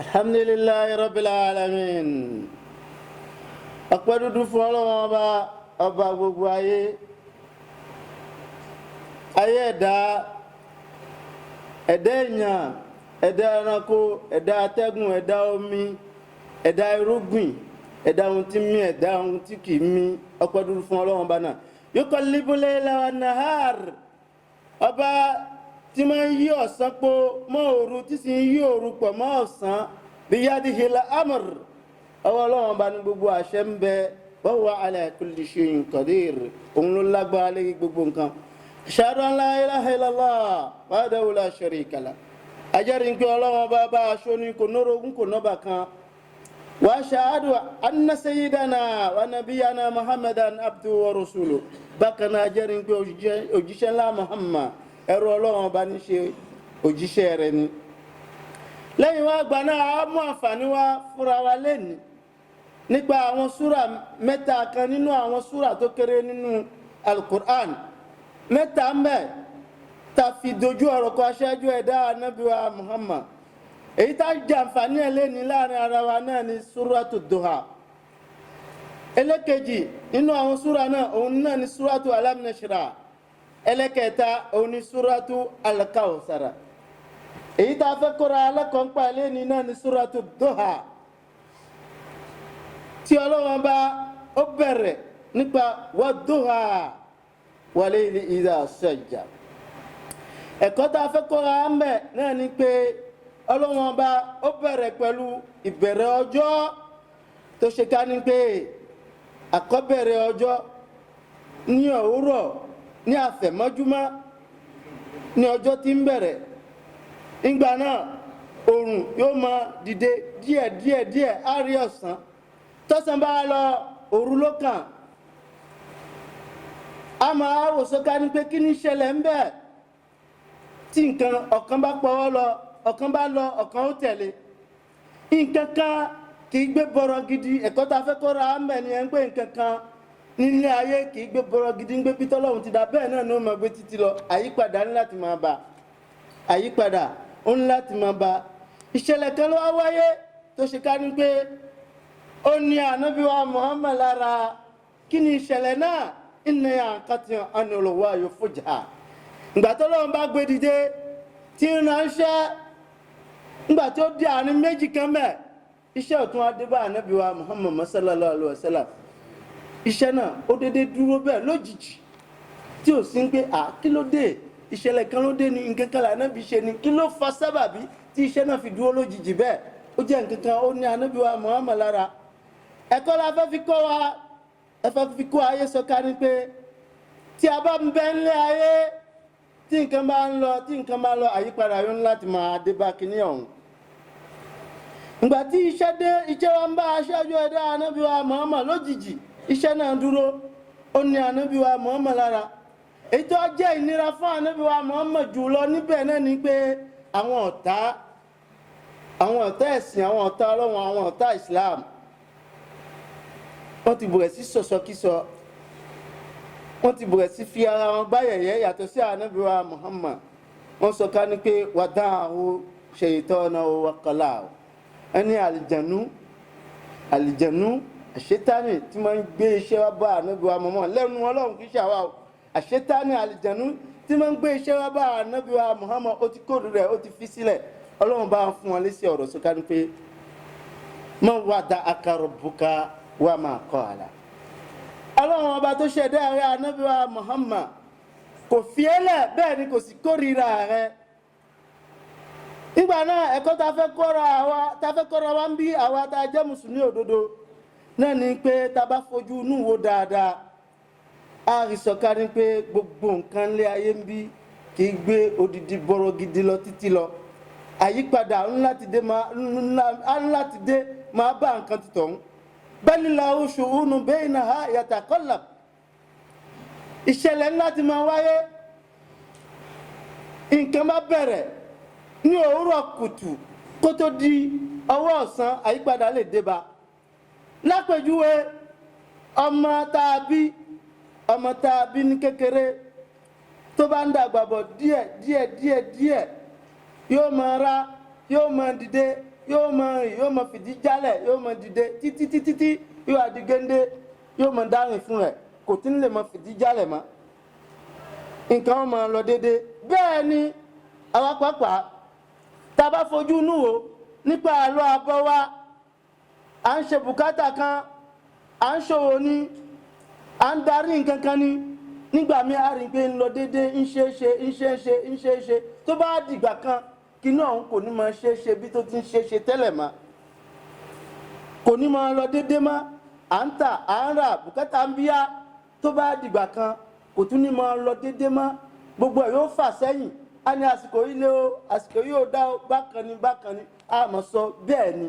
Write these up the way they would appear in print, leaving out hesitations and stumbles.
Alhamdulillahi rabbil alamin. Ọpẹ́ dúdú fún Ọlọ́run ọba gbogbo ayé ẹ̀dá èèyàn, ẹ̀dá ẹranko, ẹ̀dá atẹ́gùn, ẹ̀dá omi, ẹ̀dá irúgbìn, ẹ̀dá ohun tí mí, ẹ̀dá ohun tí kì í mí. Ọpẹ́ dúdú fún Ọlọ́run ọba náà. Yuqallibul layla wan nahar, ọba tí máa ń yí ọ̀sán pọ̀ mọ́ òru, tí sì ń yí òru pọ̀ mọ́ ọ̀sán. Biyadihil amr, ọwọ́ Ọlọ́run ọba ní gbogbo àṣẹ ń bẹ. Wa huwa ala kulli shay'in qadir, òun ló lágbára lórí gbogbo nǹkan. Ashhadu an la ilaha illallah wahdahu la sharika lah, ajẹ́rìí pé Ọlọ́run ọba bá aṣọ ní kò nórogún kò nọ́bà kan. Wa ashhadu anna sayyidana wa nabiyyana Muhammadan abduhu wa rasuluhu, bákan náà ajẹ́rìí pé òjíṣẹ́ ńlá Muhammad ẹrú Ọlọ́run ọba ní ṣe òjíṣẹ́ rẹ̀ ni. Lẹ́yìn wá gbà náà a mú àǹfààní wá fúnra wa lẹ́ni nípa àwọn súrà mẹ́ta kan nínú àwọn súrà tó kéré nínú Al-Qur'an. Mẹ́ta mẹ́ ta fi dojú ọ̀rọ̀ kọ aṣáájú ẹ̀dá Ànábì wa Muhammad. Èyí tá jẹ àǹfààní ẹ̀ lẹ́ni láàrin ara wa náà ni Suratu Duha. Ẹlẹ́kejì nínú àwọn súrà náà òun náà ni Suratu Alam Nashrah. Ẹlẹ́kẹta òun ni Suratu Al-Kawthar. Èyí tá fẹ́ kọ́ra alákọ̀ọ́pá lẹ́ni náà ni Suratu Duha, tí Ọlọ́run bá ó bẹ̀rẹ̀ nípa wad-duha wal-layli idha sajja. Ẹ̀kọ́ tá fẹ́ kọ́ra mẹ́ náà ni pé Ọlọ́run bá ó bẹ̀rẹ̀ pẹ̀lú ìbẹ̀rẹ̀ ọjọ́ tó ṣe ká ní pé àkọ́bẹ̀rẹ̀ ọjọ́ ní òwúrọ̀ ní àfẹ̀mọ́júmọ́ ní ọjọ́ tí ń bẹ̀rẹ̀. Ìgbà náà oòrùn yóò máa dìde díẹ̀ á rí ọ̀sán. Tọ́sán bá lọ òru ló kàn. A máa wò sọ́ká ní pé kí ní ṣẹlẹ̀ ń bẹ̀ tí nǹkan ọ̀kan bá pọ̀wọ́ lọ, ọ̀kan bá lọ, ọ̀kan ó tẹ̀lé. Nǹkan kan kì í gbé bọ̀rọ̀ gidi. Ẹ̀kọ́ tá fẹ́ kọ́ra mẹ́ ni ẹ̀ ń pè nǹkan kan nílé ayé kì í gbé bọ̀rọ̀ gidi, ń gbé bí t'Ọlọ́run ti dá, bẹ́ẹ̀ náà ni ó máa gbé títí lọ. Àyípadà ní láti máa bá. Àyípadà ó ní láti máa bá. Ìṣẹ̀lẹ̀ kan ló wá wáyé tó ṣe ká ní pé ó ní Ànábì wa Muhammad lára. Kí ni ìṣẹ̀lẹ̀ náà? Inna yanqati anil wahyi fuj'a. Ìgbà t'Ọlọ́run bá gbé dìde tí ń ránṣẹ́, ìgbà tí ó di àárín méjì kan mẹ́, iṣẹ́ ọ̀tún adé bá Ànábì wa Muhammad sallallahu alaihi wasallam. Iṣẹ́ náà ó dédé dúró bẹ́ẹ̀ lójijì tí ò sí ń pé kí ló dé, ìṣẹ̀lẹ̀ kan ló dé ní nǹkan kan l'Ànábì ṣe ni, kí ló fa sábàbí tí iṣẹ́ náà fi dúró lójijì bẹ́ẹ̀. Ó jẹ́ nǹkan kan ó ní Ànábì wa Muhammad lára. Ẹ̀kọ́ la fẹ́ fi kọ́ wa, ẹ fẹ́ fi kọ́ ayé sọ ká ní pé tí a bá ń bẹ nílé ayé, tí nǹkan bá ń lọ àyípadà yóò ní láti máa dé bá kíní ọ̀hún. Ìgbà tí iṣẹ́ dé, iṣẹ́ wa ń bá aṣáájú ẹ̀dá Ànábì wa Muhammad lójijì, iṣẹ́ náà dúró ó ní Ànábì wa Muhammad lára. Èyí tó jẹ́ ìnira fún Ànábì wa Muhammad jùlọ níbẹ̀ náà ni pé àwọn ọ̀tá ẹ̀sìn, àwọn ọ̀tá Ọlọ́run, àwọn ọ̀tá Islam, wọ́n ti bẹ̀rẹ̀ sí sọ̀sọ̀kísọ, wọ́n ti bẹ̀rẹ̀ sí fi ara wọn gbáyẹ̀yẹ́ yàtọ̀ sí Ànábì wa Muhammad. Wọ́n sọ ká ní pé wada'ahu shaytanahu wa qala'ahu. Ẹni àlìjẹ̀nú àṣetánì tí máa ń gbé iṣẹ́ wá bá Ànábì wa Muhammad lẹ́nu Ọlọ́run kì í ṣàwá o. Àṣetánì àlìjẹ̀nú tí máa ń gbé iṣẹ́ wá bá Ànábì wa Muhammad ó ti kóòdù rẹ̀, ó ti fi sílẹ̀. Ọlọ́run bá fún wọn lésì ọ̀rọ̀ sọ ká ní pé ma wada'aka rabbuka wa ma qala. Ọlọ́run ọba tó ṣẹ̀dá rẹ̀ Ànábì wa Muhammad kò fi ẹ́lẹ̀, bẹ́ẹ̀ ni kò sì kórìíra rẹ̀. Nígbà náà ẹ̀kọ́ ta fẹ́ kọ́ra wa ń bí àwa tá jẹ́ mùsùlùmí òdodo náà ni pé ta bá fojú inú wo dáadáa, a rí sọ̀ká ní pé gbogbo nǹkan lé ayé ń bí kì í gbé odidi bọ̀rọ̀ gidi lọ títí lọ. Àyípadà ńláti dé máa bá nǹkan ti tọ̀hún. Balilahu shu'unu bainaha yataqallab. Ìṣẹ̀lẹ̀ ńlá ti máa wáyé. Nǹkan bá bẹ̀rẹ̀ ní òwúrọ̀ kùtù kó tó di ọwọ́ ọ̀sán, àyípadà lè dé bá. Lápèjúwe ọmọ tá a bí ní kékeré tó bá ń dàgbà bọ̀ díẹ̀ yóò máa rá, yóò máa dìde, yóò mọ fìdí jálẹ̀ yóò mọ dìde títí yóò àdìgẹ́ndé yóò mọ dárìn fún ẹ̀ kò tí ń lè mọ fìdí jálẹ̀ mọ́ nǹkan wọn máa lọ déédéé bẹ́ẹ̀ ni àwa pàápàá tá a bá fojú inú wo nípa àlọ́ àbọ̀ wa à ń ṣe bùkátà kan à ń ṣòwò ní à ń darí nǹkan kan ní nígbà míì a rí i pé ń lọ déédéé ń ṣe é ṣe tó bá dìgbà kan kí náà òun kò ní máa ṣe é ṣe bí tó ti ń ṣe é ṣe tẹ́lẹ̀ mọ́ kò ní máa lọ déédéé mọ́ à ń tà à ń rà bùkátà ń bíyá tó bá dìgbà kan kò tún ní máa lọ déédéé mọ́ gbogbo ẹ̀ yóò fà sẹ́yìn a ní àsìkò yìí lé o àsìkò yìí ò dá o bákan ni a mọ̀ sọ bẹ́ẹ̀ ni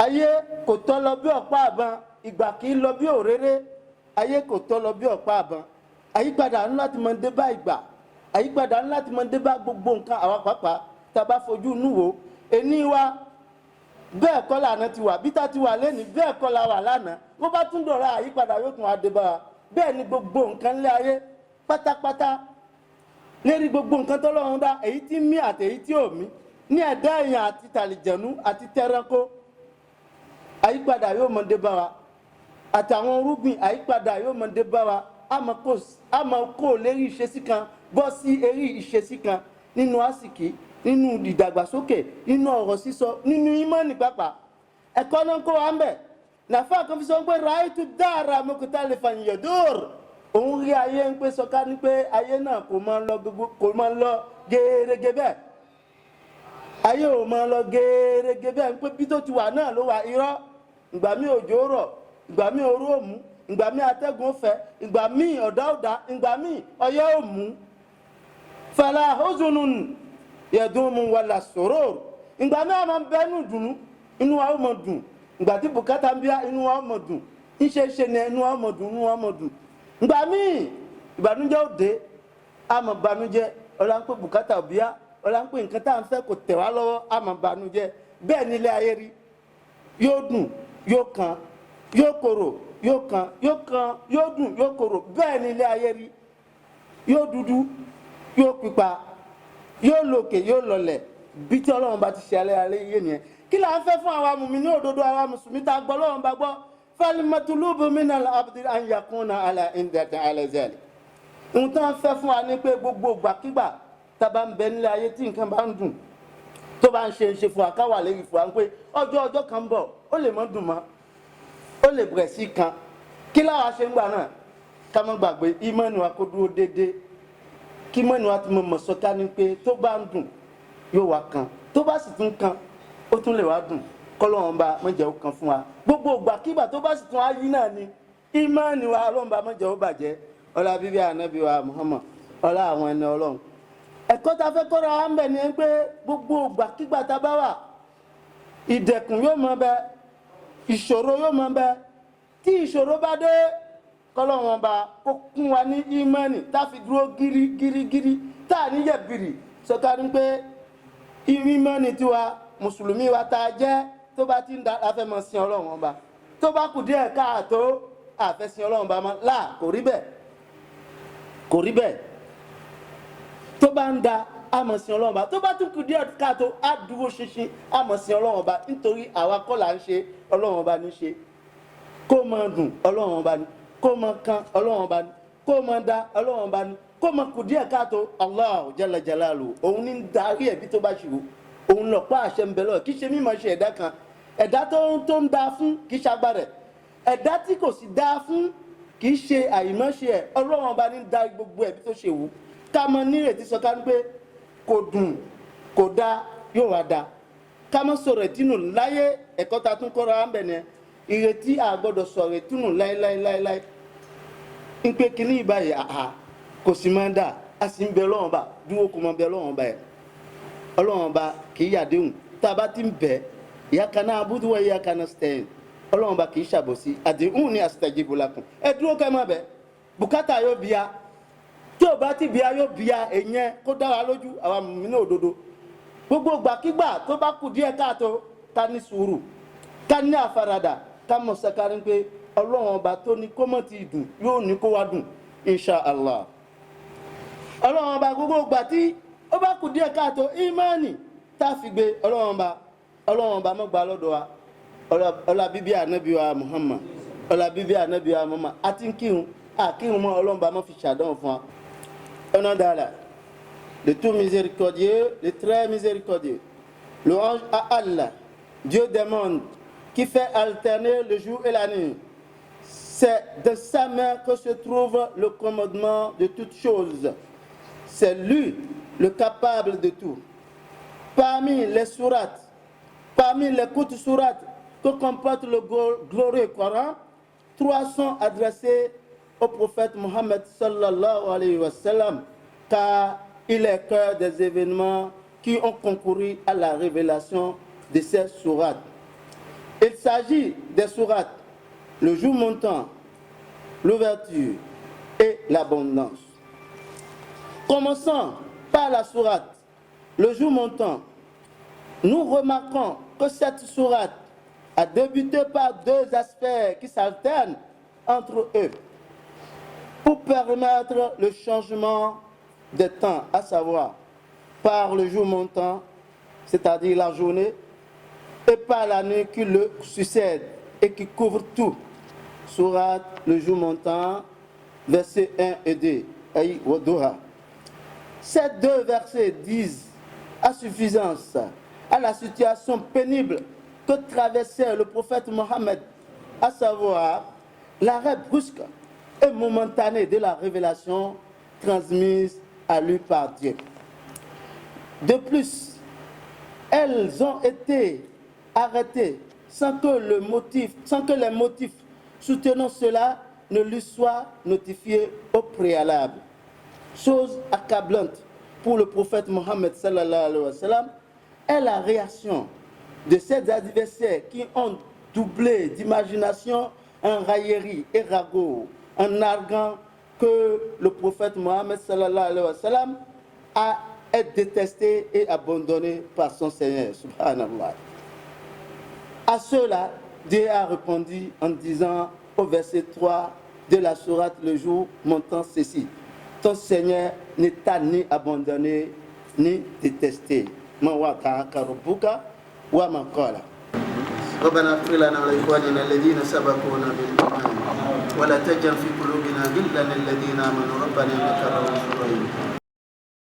ayé kò tọ́ lọ bí ọ̀pá àbọn ìgbà kì í lọ bí òréré ayé kò tọ́ lọ bí ọ̀pá àbọn àyípadà ńlá ti máa ń dé bá ìgbà àyípadà ńlá ti máa ń dé bá gbogbo nǹkan àwa pàápàá tá a bá fojú inú wò ẹni wa bẹ́ẹ̀ kọ́ lànà ti wà bí tá ti wà lẹ́ni bẹ́ẹ̀ kọ́ la wà lánàá bó bá tún dọ̀rọ̀ àyípadà yóò tún wá dé bá wa bẹ́ẹ̀ ni gbogbo nǹkan lé ayé pátápátá lérí gbogbo nǹkan tọ́lọ́run dá èyí tí mí àti èyí tí ò mí ní ẹ̀dá èèyàn àti tàlìjẹ̀nú àti tẹranko àyípadà yóò mọ̀ dé bá wa àtàwọn irúgbìn àyípadà yóò mọ̀ dé bá wa a máa kó lérí ìṣesí kan bọ́ sí eré ìṣesí kan nínú àsìkí nínú ìdàgbàsókè nínú ọ̀rọ̀ sísọ nínú ìmọ̀ọ́nì pàápàá ẹ̀kọ́ náà kó wa ń bẹ̀ nàfà kan fi sọ pé ráìtù dára mọ́kútà lè fa ìyẹ̀dọ́r òun rí ayé ń pè sọ́ká ní pé ayé náà kò máa lọ gẹ́rẹ́gẹ́ bẹ́ẹ̀ ayé ò máa lọ gẹ́rẹ́gẹ́ bẹ́ẹ̀ ń pé bí tó ti wà náà ló wà irọ́ ìgbà mi òjò rọ̀ ìgbà mi òru òmù ìgbà mi atẹ́gùn fẹ́ ìgbà mi ọ̀dá ọ̀dá ìgbà mi ọyẹ́ òmù fala huzunun yadumu wala surur ìgbà mi àmọ́ bẹ́ẹ̀nù dùnú inú wa ó mọ̀ dùn ìgbà tí bùkátà ń bíá inú wa ó mọ̀ dùn ìṣe ní inú wa ó mọ̀ dùn inú wa ó mọ̀ dùn ìgbà mi ìbànújẹ́ òde àmọ́ bànújẹ́ ọlá ń pè bùkátà bíá ọlá ń pè nǹkan tá à ń fẹ́ kò tẹ̀ wá lọ́wọ́ àmọ́ bànújẹ́ bẹ́ẹ̀ nílé ayé rí yóò dùn yóò kan yóò korò yóò kan yóò dùn yóò korò bẹ́ẹ̀ nílé ayé rí yóò dúdú yóò pípa yóò lòkè yóò lọlẹ̀ bí tí Ọlọ́run bá ti ṣe alẹ́ yé nìyẹn kí là ń fẹ́ fún àwa mùmínì òdodo àwa mùsùlùmí tá a gbọ́ Ọlọ́run bá gbọ́ falimatulubu minal abdi an yakuna ala indata ala zali ohun tó ń fẹ́ fún wa ní pé gbogbo gbàkígbà tá a bá ń bẹ nílé ayé tí nǹkan bá ń dùn tó bá ń ṣe fún wa ká wà lérí fún wa pé ọjọ́ kan ń bọ̀ ó lè mọ́ dùn mọ́ ó lè bẹ̀rẹ̀ sí kan kí láwa ṣe ń gbà náà ká má gbàgbé ìmọ̀nì wa kó dúró déédéé kí ìmọ̀nì wa ti mọ̀ sọ́ká ní pé tó bá ń dùn yóò wá kan tó bá sì tún kan ó tún lè wá dùn kọ́lọ́run bá mọ̀jẹ̀ ó kan fún wa gbogbo ìgbàkígbà tó bá sì tún á yí náà ni ìmọ̀nì wa Ọlọ́run bá mọ̀jẹ̀ ó bàjẹ́ ọlá bíbí ànábì wa Muhammad ọlá àwọn ẹni Ọlọ́run ẹ̀kọ́ ta fẹ́ kọ́ra wa ń bẹ̀ ni pé gbogbo ìgbàkígbà tá bá wà ìdẹ̀kùn yóò mọ bẹ ìṣòro yóò mọ bẹ tí ìṣòro bá dé kọ́lọ́run bá kó kún wa ní ìmọ̀nì tá fi dúró gírígírí tá à ní yẹ̀bìrì sọ́ká ní pé ìmọ̀nì tiwa mùsùlùmí wa tá a jẹ́ tó bá ti ń da afẹ́ mọ́ sin Ọlọ́run ọba tó bá kù díẹ̀ káàtó àfẹ́ sin Ọlọ́run ọba mọ́ là kò rí bẹ́ẹ̀ tó bá ń da àmọ̀ sin Ọlọ́run ọba tó bá tún kù díẹ̀ káàtó á dúró ṣinṣin àmọ̀ sin Ọlọ́run ọba nítorí àwa kọ́ là ń ṣe Ọlọ́run ọba ní ṣe kó máa dùn Ọlọ́run ọba ní kó máa kan Ọlọ́run ọba ní kó máa da Ọlọ́run ọba ní kó máa kù díẹ̀ káàtó Allah jalla jalalu òun ní darí ẹ̀bí tó bá ṣòro òun lọ pa àṣẹ ń bẹ lọ kì í ṣe mímọ̀ ṣe ẹ̀dá kan ẹ̀dá tó ń da fún kì í ṣagbára ẹ̀dá tí kò sì da fún kì í ṣe àìmọ́ṣe ẹ̀ Ọlọ́run ọba ní darí gbogbo ẹ̀bí tó ṣe wù ká mọ nírètí sọ ká ní pé kò dùn kò dá yóò wá dá ká mọ sọ̀rọ̀ ìtínú láyé ẹ̀kọ́ ta tún kọ́ra ń bẹ̀ ní ìrètí àgbọ́dọ̀ sọ̀rọ̀ ìtínú láéláéláé ń pé kíní ìbáyìí kò sì máa ń dà á sì ń bẹ Ọlọ́run ọba dúró kó mọ bẹ Ọlọ́run ọba ẹ̀ Ọlọ́run ọba kì í yàdéhùn tá a bá ti ń bẹ̀ iyyaka na'budu wa iyyaka nasta'in Ọlọ́run ọba kì í ṣàbòsí àdéhùn ní astajibu lakum ẹ dúró kẹ́ máa bẹ̀ bùkátà yóò bíya tí ò bá ti bíya yóò bíya èèyàn kó dá wa lójú àwa mùmínì òdodo gbogbo gbàkígbà tó bá kù díẹ̀ káàtó ká ní sùúrù ká ní àfaradà ká mọ̀ sẹ́kárí pé Ọlọ́run ọba tó ní kó mọ̀ ti dùn yóò ní kó wá dùn insha Allah Ọlọ́run ọba gbogbo gbà tí ó bá kù díẹ̀ káàtó ìmánì tá a fi gbé ọlọ́run bá mọ́ gbà lọ́dọ̀ wa ọlá bíbí ànábì wa Muhammad ọlá bíbí ànábì wa Muhammad àti kírun àkírun mọ́ ọlọ́run bá mọ́ fi ṣàdánwò fún wa. ọ̀nà dáadáa le tout miséricordieux, le très miséricordieux. Louange à Allah, Dieu des mondes, qui fait alterner le jour et la nuit. C'est de sa main que se trouve le commandement de toutes choses. C'est lui le capable de tout. Parmi les sourates, parmi les courtes sourates que comporte le glorieux Coran, 3 sont adressées au prophète Mohammed sallallahu alayhi wa sallam, car il est cœur des événements qui ont concouru à la révélation de ces sourates. Il s'agit des sourates, le jour montant, l'ouverture et l'abondance. Commençons par la sourate, le jour montant. Nous remarquons que cette sourate a débuté par 2 aspects qui s'alternent entre eux pour permettre le changement des temps, à savoir par le jour montant, c'est-à-dire la journée, et par la nuit qui le succède et qui couvre tout. Sourate, le jour montant, versets 1 et 2, Aïe Waduha. Ces 2 versets disent à suffisance à la situation pénible que traversait le prophète Mohammed, à savoir l'arrêt brusque et momentané de la révélation transmise à lui par Dieu. De plus, elles ont été arrêtées sans que les motifs soutenant cela ne lui soient notifiés au préalable. Chose accablante pour le prophète Mohammed sallallahu alayhi wa sallam est la réaction de ses adversaires qui ont doublé d'imagination en raillerie et ragot, en arguant que le prophète Mohammed sallallahu alayhi wa sallam a été détesté et abandonné par son Seigneur, subhanallah. À cela, Dieu a répondu en disant au verset 3 de la sourate le jour montant ceci: ton Seigneur ne t'a ni abandonné ni détesté. Ma wata'aka rabbuka wa ma qala. ربنا اغفر لنا ولإخواننا الذين سبقونا بالإيمان ولا تجعل في قلوبنا غلا للذين آمنوا ربنا إنك رؤوف رحيم.